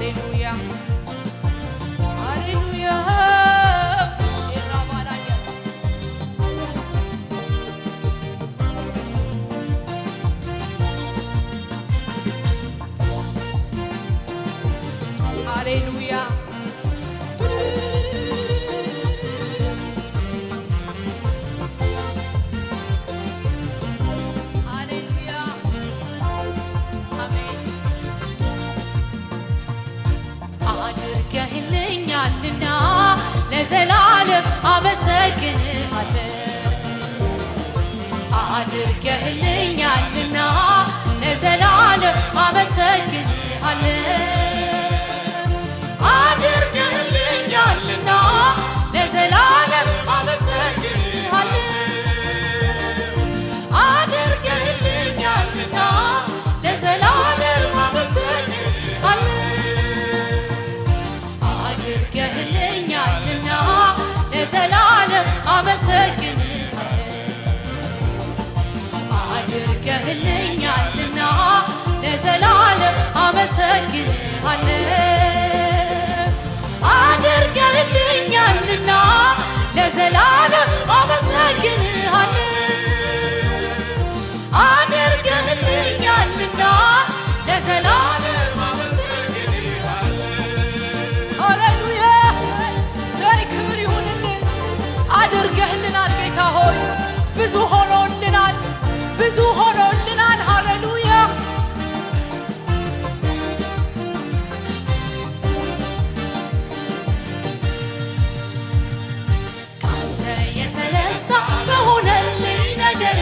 ሃሌሉያ ሃሌሉያ ኢራባላያስ ሃሌሉያ አድርገህልኛልና ለዘላለም አመሰግንሃለሁ አድርገህልኛልና ለዘላለም አመሰግንሃለሁ አድርገህልኛልና ለዘላለም አመሰግንሃለሁ አድርገህልኛልና ለዘላለም አመሰግንሃለሁ አድርገህልኛልና ለዘላለም አመሰግንሃለሁ አድርገህልኛልና ለዘላለም አመሰግንሃለሁ አድርገህልኛልና ለዘላለም አመሰግንሃለሁ አድርገህልኛልና ለዘላለም አድርገህልናል ጌታ ሆይ ብዙ ሆኖልናል ብዙ ሆኖልናል ሃሌሉያ ካንተ የተነሳ በሆነልኝ ነገር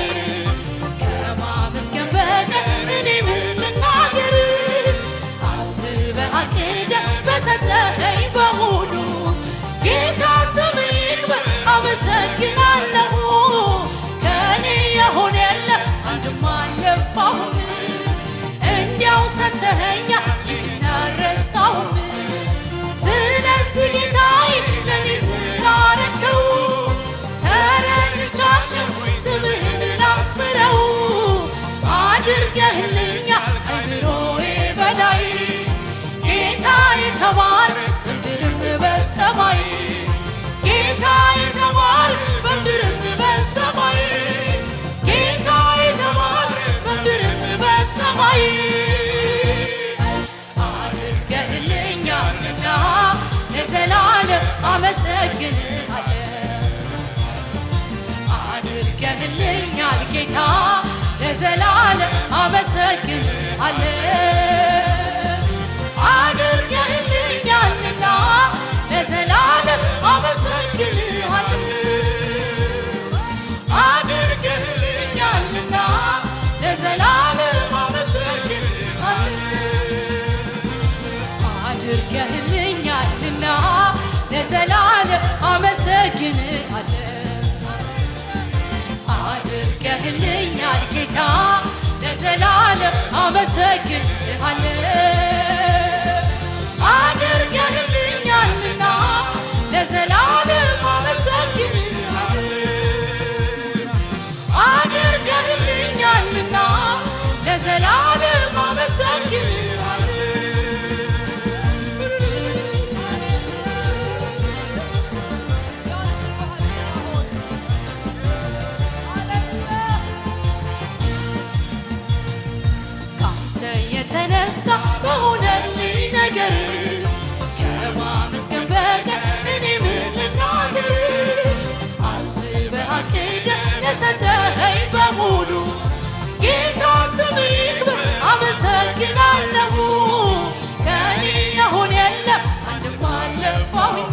ከማመስገን በቀር እኔ ምን ልናገር አስበህ አቅደህ በሰጠኸኝ በሙሉ ጌታ ስምህ ይክበር አመሰግናለሁ ከኔ የሆነ የለም አንድም አልለፋሁም እንዲያው ሰጥተኸኛል ይህን አልረሳሁም ስለዚህ ጌታዬ ለኔ ስላረከው ተረድቻለሁ ስምህን ላክብረው አድርገህልኛል ከአእምሮዬ በላይ ጌታ የተባረክ በምድርም በሰማይ ጌታ የተባረክ በምድርም በሰማይ ጌታ የተባረክ በምድርም በሰማይ አድርገህልኛልና ለዘላለም አመሰግንሃለሁ አድርገህልኛል ጌታ ለዘላለም አመሰግንሃለሁ አድርገህልኛልና ለዘላለም አመሰግንሃለሁ አድርገህልኛልና ለዘላለም አመሰግንሃለሁ አድርገህልኛልና ለዘላለም አመሰግንሃለሁ አድርገህልኛል ጌታ ለዘላለም አመሰግንሃለሁ አድርገህልኛልና ለዘላለም አመሰግንሃለሁ አድርገህልኛልና ለዘላለም አመሰግንሃለሁ ካንተ የተነሳ በሆነልኝ ነገር ከማመስገን በቀር እኔ ምን ልናገር አስበህ አቅደህ ለሰጠኸኝ በሙሉ ጌታ ስምህ ይክበር አመሰግናለሁ ከኔ የሆነ የለም አንድም አልለፋሁም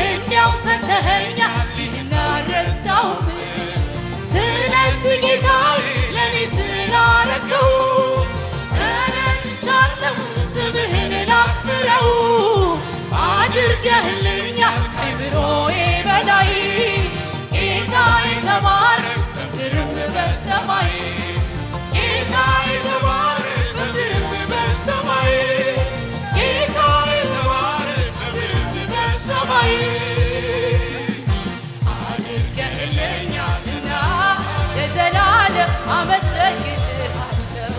እንዲያው ሰጥተኸኛል ይህን አልረሳሁም ስለዚህ ጌታዬ ለኔ ስላረከው ተረድቻለሁ ስምህን ላክብረው አድርገህልኛል ከአእምሮዬ በላይ ጌታ የተባረክ በምድርም በሰማይ ጌታ የተባረክ በምድርም በሰማይ ጌታ የተባረክ በምድርም በሰማይ አድርገህልኛልና ለዘላለም አመሰግንሃለሁ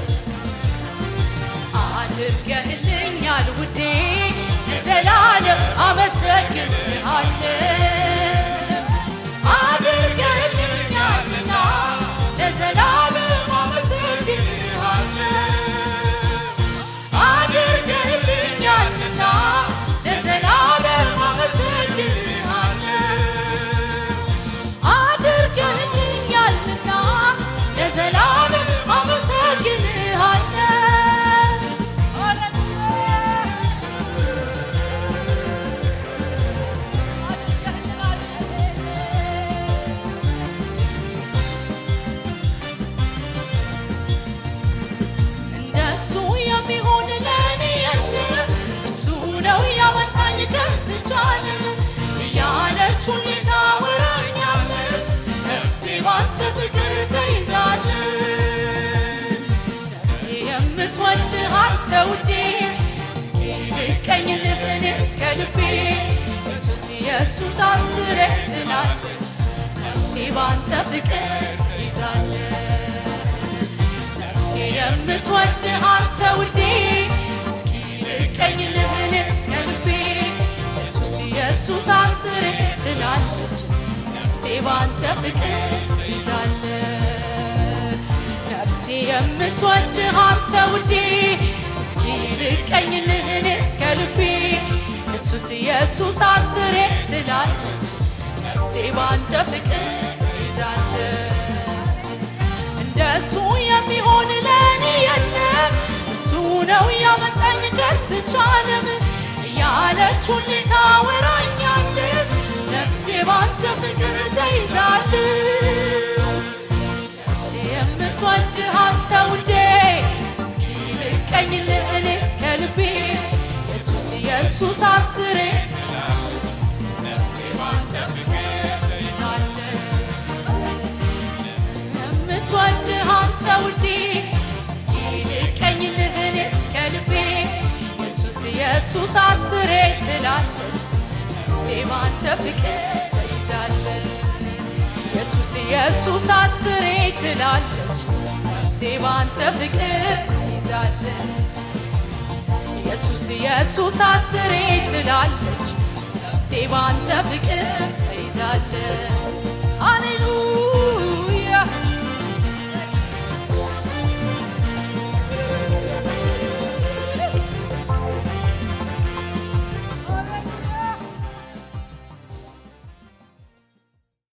አድርገህልኛል አድርገህልኛልና ለዘላለም አመሰግንሃለሁ አድርገህልኛልና ለዘላለም አመሰግንሃለሁ አድርገህልኛልና ለዘላለም አመሰግንሃለሁ እንደሱ የሚሆን ለኔ የለም እሱ ነው ያወጣኝ ከስቻለም እያለች ሁሌ ታወራኛለች ነፍሴ ባንተ ፍቅር ተይዛለች ነፍሴ የምትወድህ አንተ ውዴ እስኪ ልቀኝልህ እኔ እስከ ልቤ ኢየሱስ ኢየሱስ አስሬ ትላለች ነፍሴ ባንተ ፍቅር ተይዛለች ነፍሴ የምትወድህ አንተ ውዴ እስኪ ልቀኝልህ እኔ እስከ ልቤ ኢየሱስ ኢየሱስ አስሬ ትላለች ነፍሴ ባንተ ፍቅር ተይዛለች ነፍሴ የምትወድህ አንተ ውዴ እስኪ ልቀኝልህ እኔ እስከ ልቤ ኢየሱስ ኢየሱስ አስሬ ትላለች ነፍሴ ባንተ ፍቅር ተይዛለች እንደሱ የሚሆን ለኔ የለም እሱ ነው ያመጣኝ ከዚች ዓለም እያለች ሁሌ ታወራኛለች ነፍሴ ባንተ ፍቅር ተይዛለች ነፍሴ የምትወድህ አንተ ውዴ እስኪ ልቀኝልህ እኔ እስከ ልቤ ኢየሱስ ኢየሱስ አስሬ ነፍሴ ባንተ ፍቅር ተይዛለች የምትወድህ አንተ ውዴ እስኪ ልቀኝልህ እኔ እስከ ልቤ ኢየሱስ ኢየሱስ አስሬ ትላለች ነፍሴ ባንተ ፍቅር ተይዛለች ኢየሱስ ኢየሱስ አስሬ ትላለች ነፍሴ ባንተ ፍቅር ተይዛለች ኢየሱስ ኢየሱስ አስሬ ትላለች ነፍሴ ባንተ ፍቅር